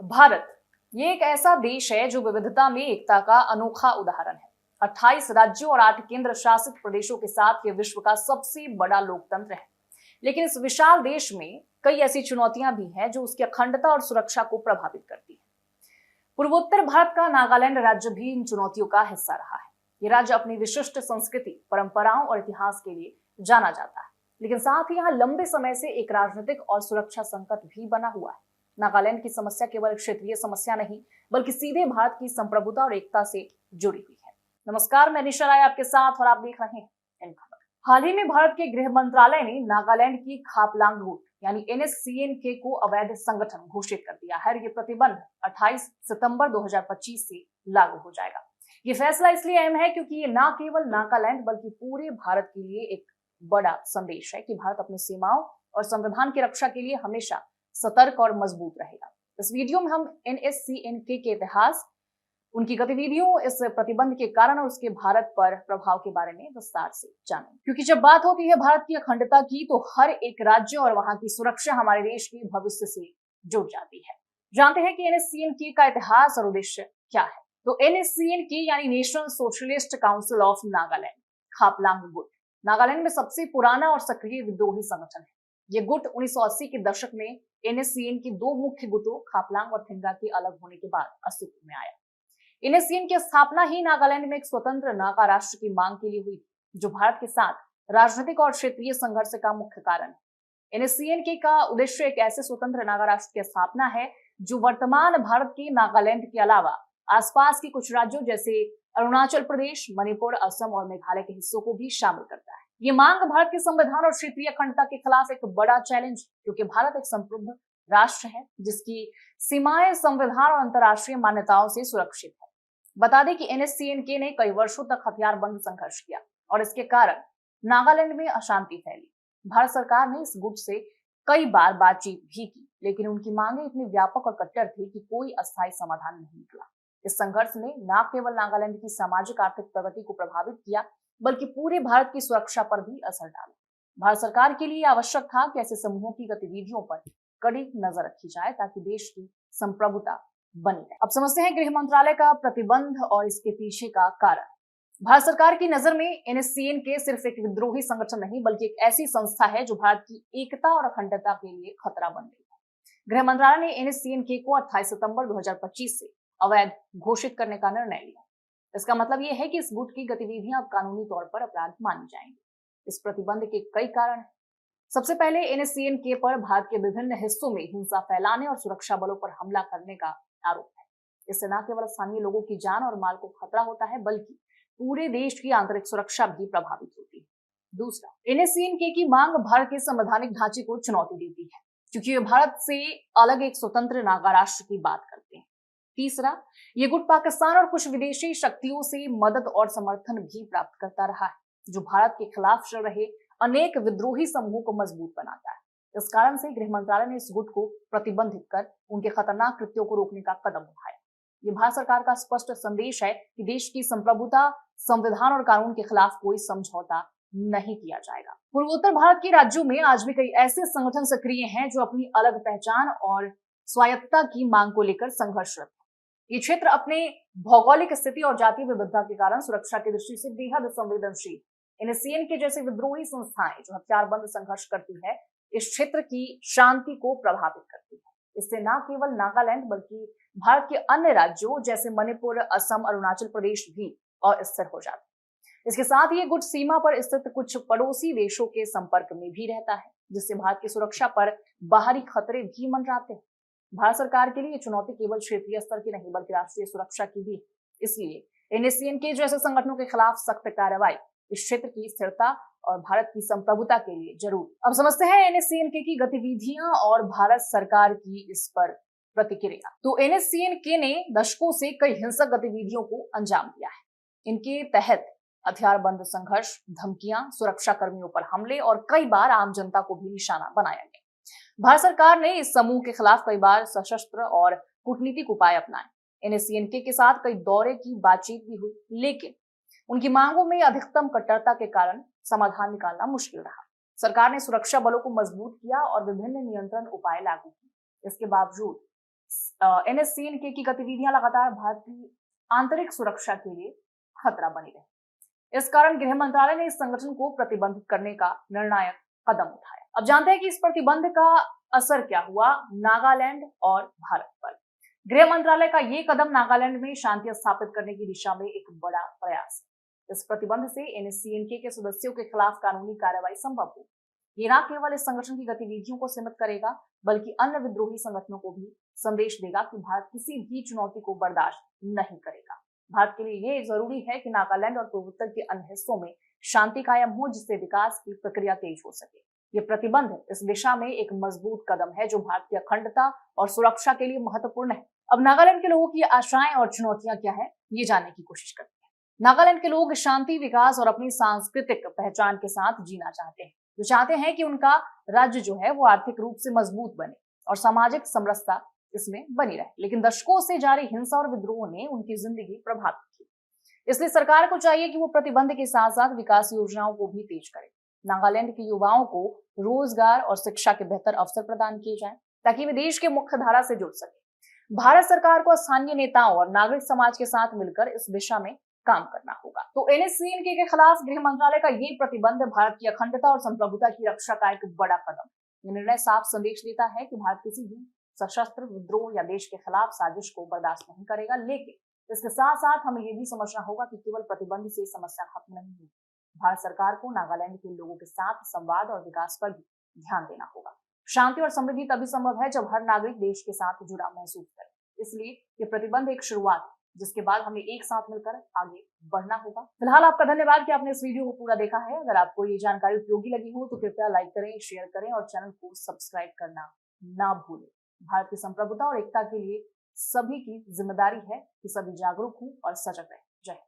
भारत ये एक ऐसा देश है जो विविधता में एकता का अनोखा उदाहरण है। 28 राज्यों और 8 केंद्र शासित प्रदेशों के साथ ये विश्व का सबसे बड़ा लोकतंत्र है। लेकिन इस विशाल देश में कई ऐसी चुनौतियां भी हैं जो उसकी अखंडता और सुरक्षा को प्रभावित करती है। पूर्वोत्तर भारत का नागालैंड राज्य भी इन चुनौतियों का हिस्सा रहा है। ये राज्य अपनी विशिष्ट संस्कृति, परंपराओं और इतिहास के लिए जाना जाता है, लेकिन साथ ही यहाँ लंबे समय से एक राजनीतिक और सुरक्षा संकट भी बना हुआ है। नागालैंड की समस्या केवल क्षेत्रीय समस्या नहीं, बल्कि सीधे भारत की संप्रभुता और एकता से जुड़ी हुई है। नमस्कार, मैं निशा राय आपके साथ और आप देख रहे हैं इन खबर। हाल ही में भारत के गृह मंत्रालय ने नागालैंड की खापलांग गुट यानी NSCN-K को अवैध संगठन घोषित कर दिया है। ये प्रतिबंध 28 सितंबर 2025 से लागू हो जाएगा। ये फैसला इसलिए अहम है क्योंकि ये न केवल नागालैंड बल्कि पूरे भारत के लिए एक बड़ा संदेश है कि भारत अपनी सीमाओं और संविधान की रक्षा के लिए हमेशा सतर्क और मजबूत रहेगा। इस वीडियो में हम NSCN-K के इतिहास, उनकी गतिविधियों, इस प्रतिबंध के कारण और उसके भारत पर प्रभाव के बारे में विस्तार से जानेंगे। क्योंकि जब बात होती है भारत की अखंडता की, तो हर एक राज्य और वहां की सुरक्षा हमारे देश के भविष्य से जुड़ जाती है। जानते हैं कि NSCN-K का इतिहास और उद्देश्य क्या है। तो NSCN-K यानी national socialist council of Nagaland, Khaplang गुट, नागालैंड में सबसे पुराना और सक्रिय विद्रोही संगठन है। ये गुट 1980 के दशक में NSCN की दो मुख्य गुटों खापलांग और थिंगा के अलग होने के बाद अस्तित्व में आया। NSCN की स्थापना ही नागालैंड में एक स्वतंत्र नागा राष्ट्र की मांग के लिए हुई, जो भारत के साथ राजनीतिक और क्षेत्रीय संघर्ष का मुख्य कारण है। NSCN-K का उद्देश्य एक ऐसे स्वतंत्र नागा राष्ट्र की स्थापना है जो वर्तमान भारत के नागालैंड के अलावा आसपास के कुछ राज्यों जैसे अरुणाचल प्रदेश, मणिपुर, असम और मेघालय के हिस्सों को भी शामिल करता है। ये मांग भारत के संविधान और क्षेत्रीय अखंडता के खिलाफ एक बड़ा चैलेंज है, क्योंकि भारत एक समृद्ध राष्ट्र है जिसकी सीमाएं संविधान और अंतर्राष्ट्रीय मान्यताओं से सुरक्षित है। बता दें कि NSCN-K ने कई वर्षों तक हथियारबंद संघर्ष किया और इसके कारण नागालैंड में अशांति फैली। भारत सरकार ने इस गुट से कई बार बातचीत भी की, लेकिन उनकी मांगे इतनी व्यापक और कट्टर थी कि कोई अस्थायी समाधान नहीं निकला। इस संघर्ष ने न केवल नागालैंड की सामाजिक आर्थिक प्रगति को प्रभावित किया, बल्कि पूरे भारत की सुरक्षा पर भी असर डाला। भारत सरकार के लिए आवश्यक था कि ऐसे समूहों की गतिविधियों पर कड़ी नजर रखी जाए ताकि देश की संप्रभुता बनी रहे। अब समझते हैं गृह मंत्रालय का प्रतिबंध और इसके पीछे का कारण। भारत सरकार की नजर में NSCN-K सिर्फ एक विद्रोही संगठन नहीं, बल्कि एक ऐसी संस्था है जो भारत की एकता और अखंडता के लिए खतरा बन गई है। गृह मंत्रालय ने NSCN-K को 28 सितंबर 2025 से अवैध घोषित करने का निर्णय लिया। इसका मतलब यह है कि इस गुट की गतिविधियां अब कानूनी तौर पर अपराध मानी जाएंगी। इस प्रतिबंध के कई कारण हैं। सबसे पहले NSCN-K पर भारत के विभिन्न हिस्सों में हिंसा फैलाने और सुरक्षा बलों पर हमला करने का आरोप है। इससे न केवल स्थानीय लोगों की जान और माल को खतरा होता है, बल्कि पूरे देश की आंतरिक सुरक्षा भी प्रभावित होती है। दूसरा, NSCN-K की मांग भारत के संवैधानिक ढांचे को चुनौती देती है, क्योंकि ये भारत से अलग एक स्वतंत्र नागा राष्ट्र की बात करते हैं। तीसरा, ये गुट पाकिस्तान और कुछ विदेशी शक्तियों से मदद और समर्थन भी प्राप्त करता रहा है, जो भारत के खिलाफ चल रहे अनेक विद्रोही समूहों को मजबूत बनाता है। इस कारण से गृह मंत्रालय ने इस गुट को प्रतिबंधित कर उनके खतरनाक कृत्यों को रोकने का कदम उठाया। ये भारत सरकार का स्पष्ट संदेश है कि देश की संप्रभुता, संविधान और कानून के खिलाफ कोई समझौता नहीं किया जाएगा। पूर्वोत्तर भारत के राज्यों में आज भी कई ऐसे संगठन सक्रिय हैं जो अपनी अलग पहचान और स्वायत्तता की मांग को लेकर संघर्षरत हैं। ये क्षेत्र अपने भौगोलिक स्थिति और जातीय विविधता के कारण सुरक्षा की दृष्टि से बेहद संवेदनशील। NSCN-K जैसे विद्रोही संस्थाएं जो हथियारबंद संघर्ष करती है, इस क्षेत्र की शांति को प्रभावित करती है। इससे न केवल नागालैंड बल्कि भारत के अन्य राज्यों जैसे मणिपुर, असम, अरुणाचल प्रदेश भी अस्थिर हो जाते हैं। इसके साथ ही ये गुट सीमा पर स्थित कुछ पड़ोसी देशों के संपर्क में भी रहता है, जिससे भारत की सुरक्षा पर बाहरी खतरे भी मंडराते हैं। भारत सरकार के लिए ये चुनौती केवल क्षेत्रीय स्तर की नहीं, बल्कि राष्ट्रीय सुरक्षा की भी। इसलिए NSCN-K जैसे संगठनों के खिलाफ सख्त कार्रवाई इस क्षेत्र की स्थिरता और भारत की संप्रभुता के लिए जरूरी। अब समझते हैं NSCN-K की गतिविधियां और भारत सरकार की इस पर प्रतिक्रिया। तो NSCN-K ने दशकों से कई हिंसक गतिविधियों को अंजाम दिया है। इनके तहत हथियारबंद संघर्ष, धमकियां, सुरक्षा कर्मियों पर हमले और कई बार आम जनता को भी निशाना बनाया गया। भारत सरकार ने इस समूह के खिलाफ कई बार सशस्त्र और कूटनीतिक उपाय अपनाए। NSCN-K के साथ कई दौरे की बातचीत भी हुई, लेकिन उनकी मांगों में अधिकतम कट्टरता के कारण समाधान निकालना मुश्किल रहा। सरकार ने सुरक्षा बलों को मजबूत किया और विभिन्न नियंत्रण उपाय लागू किए। इसके बावजूद NSCN-K की गतिविधियां लगातार भारत की आंतरिक सुरक्षा के लिए खतरा बनी रही। इस कारण गृह मंत्रालय ने इस संगठन को प्रतिबंधित करने का निर्णायक कदम उठाया। अब जानते हैं कि इस प्रतिबंध का असर क्या हुआ नागालैंड और भारत पर। गृह मंत्रालय का ये कदम नागालैंड में शांति स्थापित करने की दिशा में एक बड़ा प्रयास है। इस प्रतिबंध से NSCN-K के सदस्यों के खिलाफ कानूनी कार्रवाई संभव होगी। ये न केवल इस संगठन की गतिविधियों को सीमित करेगा, बल्कि अन्य विद्रोही संगठनों को भी संदेश देगा कि भारत किसी भी चुनौती को बर्दाश्त नहीं करेगा। भारत के लिए ये जरूरी है कि नागालैंड और पूर्वोत्तर के अन्य हिस्सों में शांति कायम हो, जिससे विकास की प्रक्रिया तेज हो सके। ये प्रतिबंध इस दिशा में एक मजबूत कदम है जो भारत की अखंडता और सुरक्षा के लिए महत्वपूर्ण है। अब नागालैंड के लोगों की आशाएं और चुनौतियां क्या है, ये जानने की कोशिश करते हैं। नागालैंड के लोग शांति, विकास और अपनी सांस्कृतिक पहचान के साथ जीना चाहते हैं। जो चाहते हैं कि उनका राज्य जो है वो आर्थिक रूप से मजबूत बने और सामाजिक समरसता इसमें बनी रहे। लेकिन दशकों से जारी हिंसा और विद्रोह ने उनकी जिंदगी प्रभावित की। इसलिए सरकार को चाहिए कि वो प्रतिबंध के साथ साथ विकास योजनाओं को भी तेज करे। नागालैंड के युवाओं को रोजगार और शिक्षा के बेहतर अवसर प्रदान किए जाएं, ताकि वे देश के मुख्य धारा से जुड़ सके। भारत सरकार को स्थानीय नेताओं और नागरिक समाज के साथ मिलकर इस दिशा में काम करना होगा। तो NSCN-K के खिलाफ गृह मंत्रालय का ये प्रतिबंध भारत की अखंडता और संप्रभुता की रक्षा का एक बड़ा कदम। ये निर्णय साफ संदेश देता है कि भारत किसी भी सशस्त्र विद्रोह या देश के खिलाफ साजिश को बर्दाश्त नहीं करेगा। लेकिन इसके साथ साथ हमें ये भी समझना होगा कि केवल प्रतिबंध से समस्या खत्म नहीं होगी। भारत सरकार को नागालैंड के लोगों के साथ संवाद और विकास पर भी ध्यान देना होगा। शांति और समृद्धि तभी संभव है जब हर नागरिक देश के साथ जुड़ा महसूस करे। इसलिए ये प्रतिबंध एक शुरुआत है, जिसके बाद हमें एक साथ मिलकर आगे बढ़ना होगा। फिलहाल आपका धन्यवाद कि आपने इस वीडियो को पूरा देखा है। अगर आपको ये जानकारी उपयोगी लगी हो तो कृपया लाइक करें, शेयर करें और चैनल को सब्सक्राइब करना ना भूलें। भारत की संप्रभुता और एकता के लिए सभी की जिम्मेदारी है कि सभी जागरूक हों और सजग रहें। जय हिंद।